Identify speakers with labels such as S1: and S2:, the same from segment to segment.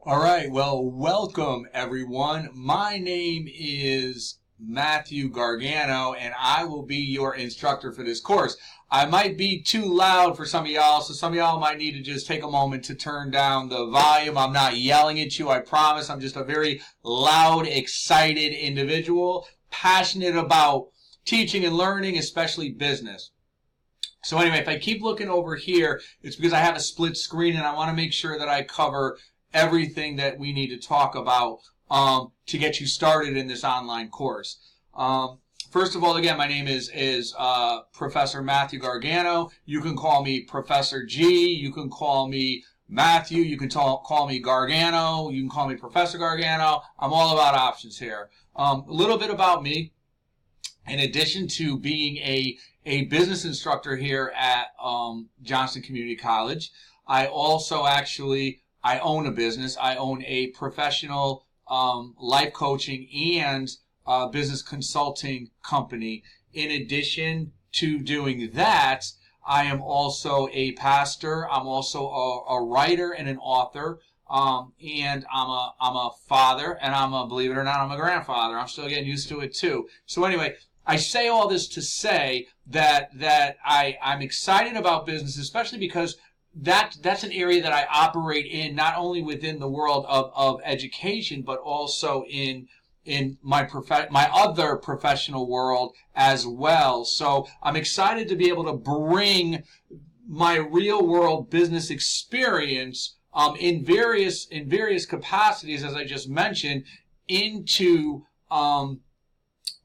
S1: All right, well, welcome everyone. My name is Matthew Gargano, and I will be your instructor for this course. I might be too loud for some of y'all, so some of y'all might need to just take a moment to turn down the volume. I'm not yelling at you, I promise. I'm just a very loud, excited individual, passionate about teaching and learning, especially business. So anyway, if I keep looking over here, it's because I have a split screen and I want to make sure that I cover everything that we need to talk about to get you started in this online course. First of all, again, my name is Professor Matthew Gargano. You can call me Professor G. You can call me Matthew. You can call me Gargano. You can call me Professor Gargano. I'm all about options here. A little bit about me. In addition to being a business instructor here at Johnston Community College, I also I own a business. I own a professional life coaching and business consulting company. In addition to doing that, I am also a pastor. I'm also a writer and an author. And I'm a father, and believe it or not, I'm a grandfather. I'm still getting used to it too. So anyway, I say all this to say that I'm excited about business, especially because that's an area that I operate in, not only within the world of education, but also in my other professional world as well. So I'm excited to be able to bring my real world business experience in various capacities, as I just mentioned, into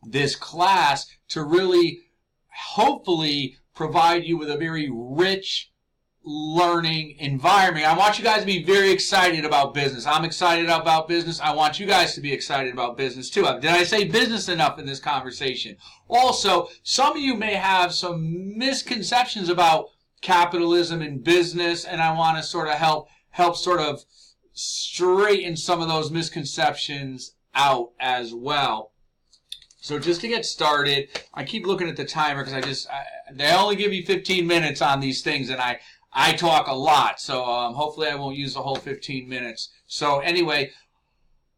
S1: this class to really hopefully provide you with a very rich learning environment. I want you guys to be very excited about business. I'm excited about business. I want you guys to be excited about business too. Did I say business enough in this conversation? Also, some of you may have some misconceptions about capitalism and business, and I want to sort of help sort of straighten some of those misconceptions out as well. So just to get started, I keep looking at the timer because they only give you 15 minutes on these things, and I talk a lot. So hopefully I won't use the whole 15 minutes. So anyway,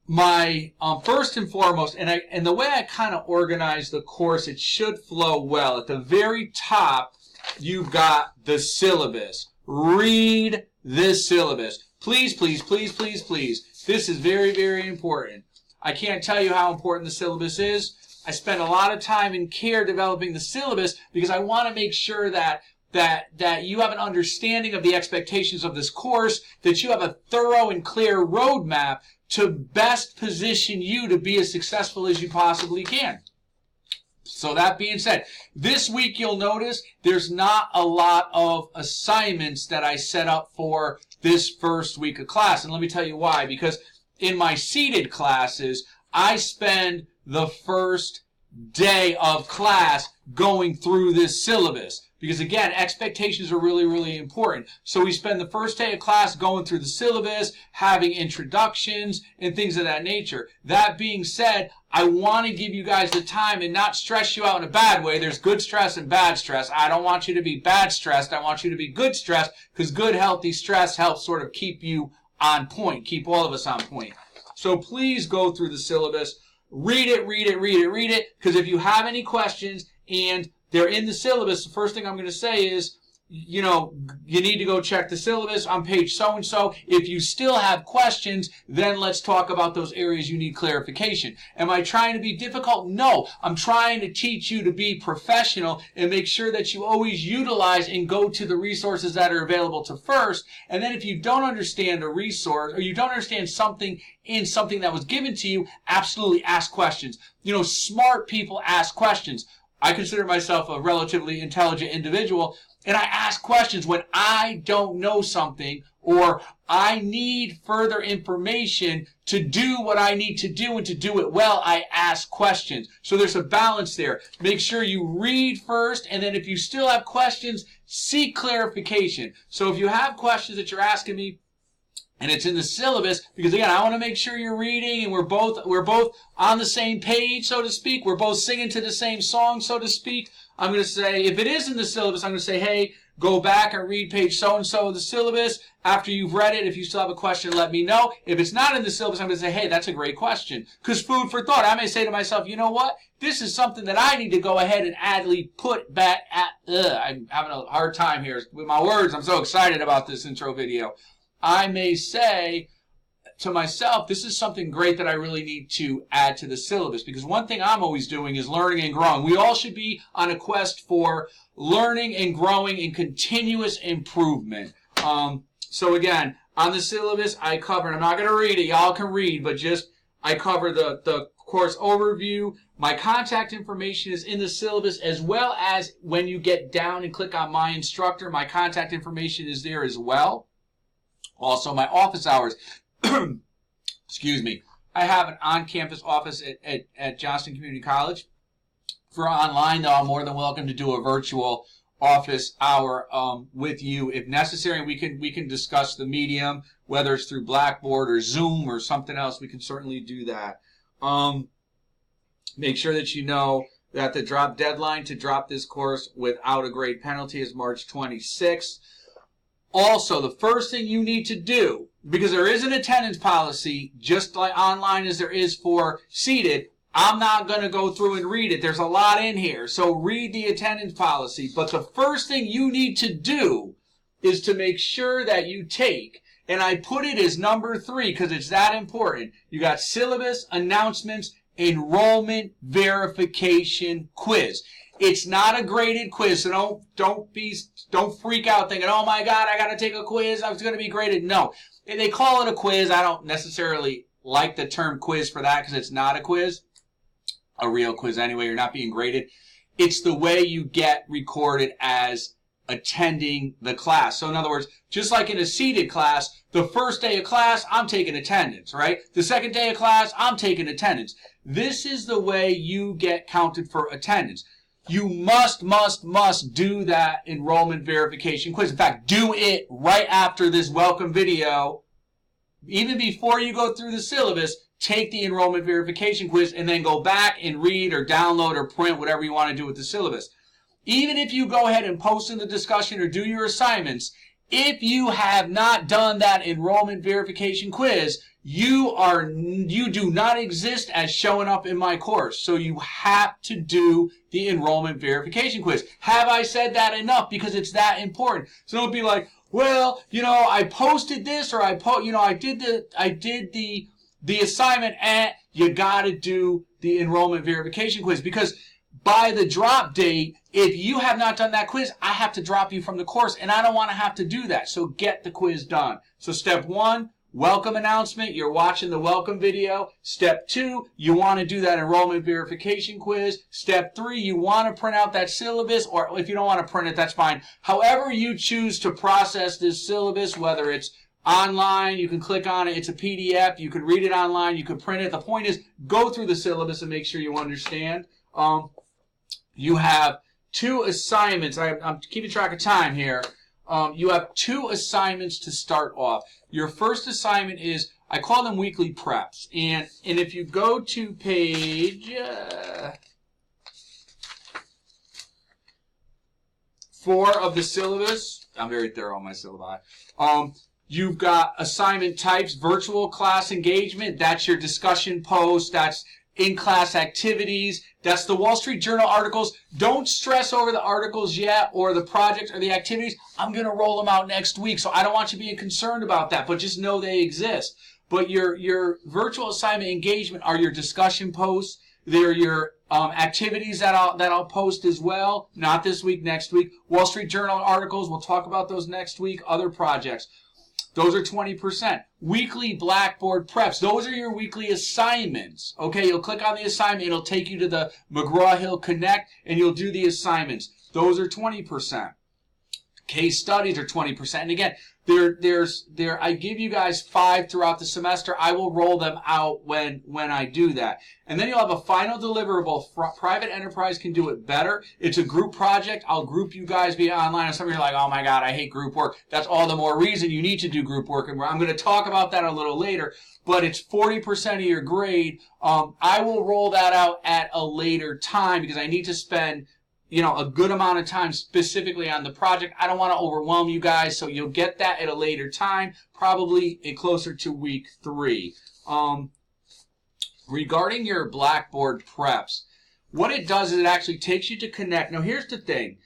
S1: my first and foremost, and the way I kind of organize the course, it should flow well. At the very top, you've got the syllabus. Read this syllabus. Please, please, please, please, please. This is very, very important. I can't tell you how important the syllabus is. I spend a lot of time and care developing the syllabus because I want to make sure that you have an understanding of the expectations of this course, that you have a thorough and clear roadmap to best position you to be as successful as you possibly can. So that being said, this week you'll notice there's not a lot of assignments that I set up for this first week of class. And let me tell you why. Because in my seated classes, I spend the first day of class going through this syllabus. Because again, expectations are really, really important. So we spend the first day of class going through the syllabus, having introductions, and things of that nature. That being said, I want to give you guys the time and not stress you out in a bad way. There's good stress and bad stress. I don't want you to be bad stressed. I want you to be good stressed, because good, healthy stress helps sort of keep you on point, keep all of us on point. So please go through the syllabus. Read it, read it, read it, read it, because if you have any questions and they're in the syllabus, the first thing I'm going to say is, you need to go check the syllabus on page so-and-so. If you still have questions, then let's talk about those areas you need clarification. Am I trying to be difficult? No. I'm trying to teach you to be professional and make sure that you always utilize and go to the resources that are available to first. And then if you don't understand a resource or you don't understand something in something that was given to you, absolutely ask questions. Smart people ask questions. I consider myself a relatively intelligent individual, and I ask questions when I don't know something or I need further information to do what I need to do and to do it well. I ask questions. So there's a balance there. Make sure you read first, and then if you still have questions, seek clarification. So if you have questions that you're asking me, and it's in the syllabus, because again, I want to make sure you're reading and we're both on the same page, so to speak. We're both singing to the same song, so to speak. I'm going to say, if it is in the syllabus, I'm going to say, hey, Go back and read page so-and-so of the syllabus. After you've read it, if you still have a question, let me know. If it's not in the syllabus, I'm going to say, hey, that's a great question. Because food for thought, I may say to myself, you know what? This is something that I need to go ahead and adly put back at, I'm having a hard time here with my words. I'm so excited about this intro video. I may say to myself, this is something great that I really need to add to the syllabus, because one thing I'm always doing is learning and growing. We all should be on a quest for learning and growing and continuous improvement. So again, on the syllabus, I cover, and I'm not going to read it, y'all can read, but just I cover the course overview. My contact information is in the syllabus, as well as when you get down and click on My Instructor, my contact information is there as well. Also, my office hours. Excuse me. I have an on-campus office at Johnston Community College. For online, though, I'm more than welcome to do a virtual office hour with you if necessary. We can discuss the medium, whether it's through Blackboard or Zoom or something else. We can certainly do that. Make sure that you know that the drop deadline to drop this course without a grade penalty is March 26th. Also, the first thing you need to do, because there is an attendance policy, just like online as there is for seated, I'm not going to go through and read it. There's a lot in here, so read the attendance policy. But the first thing you need to do is to make sure that you take, and I put it as number 3 because it's that important. You got syllabus, announcements, enrollment verification quiz. It's not a graded quiz, so don't freak out thinking, oh my God, I got to take a quiz. I was going to be graded. No, they call it a quiz. I don't necessarily like the term quiz for that because it's not a quiz, a real quiz anyway. You're not being graded. It's the way you get recorded as attending the class. So in other words, just like in a seated class, the first day of class, I'm taking attendance, right? The second day of class, I'm taking attendance. This is the way you get counted for attendance. You must do that enrollment verification quiz. In fact, do it right after this welcome video. Even before you go through the syllabus, take the enrollment verification quiz and then go back and read or download or print whatever you want to do with the syllabus. Even if you go ahead and post in the discussion or do your assignments, if you have not done that enrollment verification quiz, you do not exist as showing up in my course. So you have to do the enrollment verification quiz. Have I said that enough? Because it's that important. So don't be like, well, I posted this or I did the assignment, and you got to do the enrollment verification quiz, because by the drop date, if you have not done that quiz, I have to drop you from the course, and I don't want to have to do that. So get the quiz done. So step 1, welcome announcement. You're watching the welcome video. Step 2, you want to do that enrollment verification quiz. Step 3, you want to print out that syllabus, or if you don't want to print it, that's fine. However you choose to process this syllabus, whether it's online, you can click on it, it's a PDF, you can read it online, you can print it. The point is, go through the syllabus and make sure you understand. You have 2 assignments. I'm keeping track of time here. You have 2 assignments to start off. Your first assignment is, I call them weekly preps. And if you go to page 4 of the syllabus, I'm very thorough on my syllabi. You've got assignment types, virtual class engagement. That's your discussion post. That's in-class activities. That's the Wall Street Journal articles. Don't stress over the articles yet, or the projects or the activities. I'm going to roll them out next week, so I don't want you being concerned about that, but just know they exist. But your virtual assignment engagement are your discussion posts. They're your activities that I'll post as well. Not this week, next week. Wall Street Journal articles, we'll talk about those next week. Other projects. Those are 20%. Weekly Blackboard preps. Those are your weekly assignments. Okay, you'll click on the assignment. It'll take you to the McGraw-Hill Connect, and you'll do the assignments. Those are 20%. Case studies are 20%. And again, I give you guys 5 throughout the semester. I will roll them out when I do that. And then you'll have a final deliverable. Private enterprise can do it better. It's a group project. I'll group you guys via online. And some of you are like, oh my God, I hate group work. That's all the more reason you need to do group work. And I'm going to talk about that a little later. But it's 40% of your grade. I will roll that out at a later time because I need to spend a good amount of time specifically on the project. I don't want to overwhelm you guys, so you'll get that at a later time, probably closer to week 3. Regarding your Blackboard preps, what it does is it actually takes you to Connect. Now, here's the thing.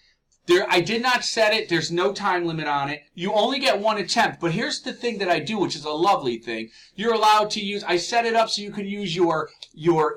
S1: I did not set it. There's no time limit on it. You only get 1 attempt. But here's the thing that I do, which is a lovely thing. You're allowed to use, I set it up so you can use your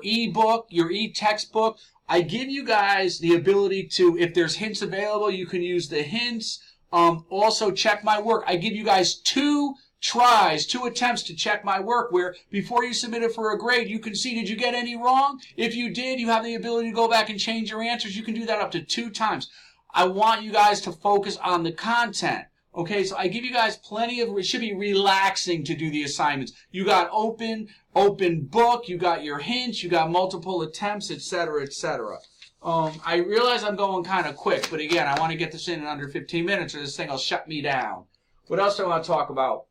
S1: e-book, your e-textbook. I give you guys the ability to, if there's hints available, you can use the hints. Also, check my work. I give you guys 2 tries, 2 attempts to check my work, where before you submit it for a grade, you can see, did you get any wrong? If you did, you have the ability to go back and change your answers. You can do that up to 2 times. I want you guys to focus on the content. Okay, so I give you guys plenty of, it should be relaxing to do the assignments. You got open book, you got your hints, you got multiple attempts, etc., etc. I realize I'm going kind of quick, but again, I want to get this in under 15 minutes or this thing will shut me down. What else do I want to talk about?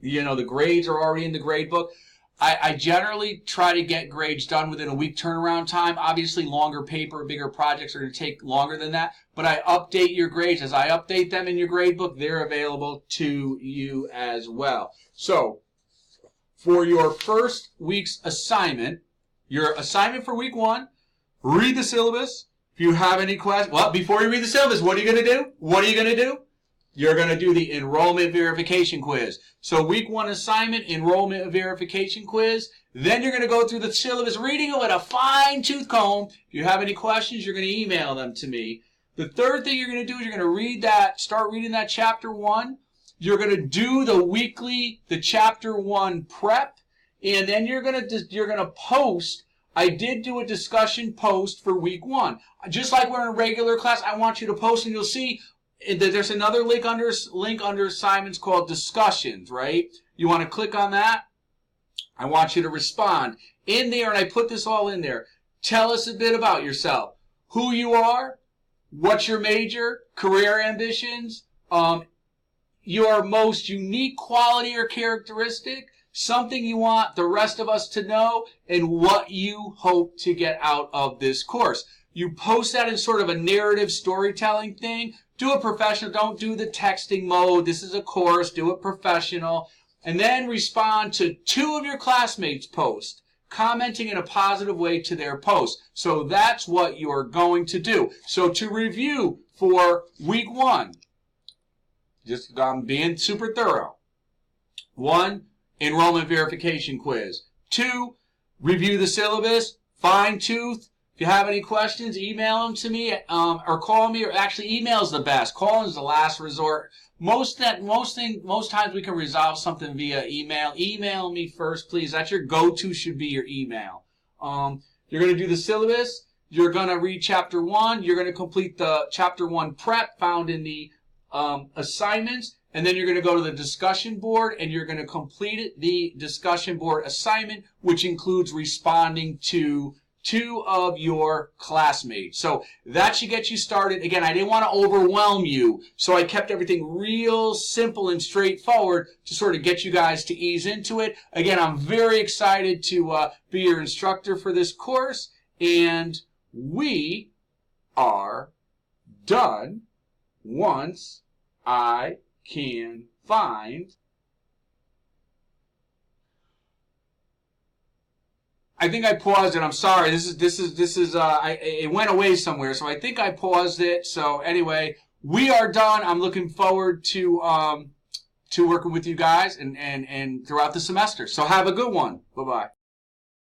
S1: The grades are already in the grade book. I generally try to get grades done within a week turnaround time. Obviously, longer paper, bigger projects are going to take longer than that. But I update your grades. As I update them in your grade book, they're available to you as well. So, for your first week's assignment, your assignment for week 1, read the syllabus. If you have any questions, well, before you read the syllabus, what are you going to do? What are you going to do? You're going to do the enrollment verification quiz. So week 1 assignment, enrollment verification quiz. Then you're going to go through the syllabus, reading it with a fine-tooth comb. If you have any questions, you're going to email them to me. The third thing you're going to do is you're going to read that, start reading that chapter 1. You're going to do the chapter 1 prep, and then you're going to post. I did do a discussion post for week 1. Just like we're in a regular class, I want you to post, and you'll see there's another link under assignments called discussions, right? You want to click on that. I want you to respond in there, and I put this all in there. Tell us a bit about yourself, who you are, what's your major, career ambitions, your most unique quality or characteristic, something you want the rest of us to know, and what you hope to get out of this course. You post that in sort of a narrative storytelling thing. Do it professional. Don't do the texting mode. This is a course. Do it professional. And then respond to 2 of your classmates' posts, commenting in a positive way to their post. So that's what you're going to do. So to review for week 1, just being super thorough. 1, enrollment verification quiz. 2, review the syllabus, fine-tooth. If you have any questions, email them to me or call me. Or actually, email is the best. Calling is the last resort. Most times we can resolve something via email. Email me first, please. That's your go-to. Should be your email. You're going to do the syllabus. You're going to read chapter 1. You're going to complete the chapter 1 prep found in the assignments. And then you're going to go to the discussion board and you're going to complete the discussion board assignment, which includes responding to 2 of your classmates. So that should get you started. Again, I didn't want to overwhelm you, so I kept everything real simple and straightforward to sort of get you guys to ease into it. Again, I'm very excited to be your instructor for this course, and we are done once I can find. I think I paused it. I'm sorry. It went away somewhere, so I think I paused it. So anyway, we are done. I'm looking forward to working with you guys and throughout the semester. So have a good one. Bye-bye.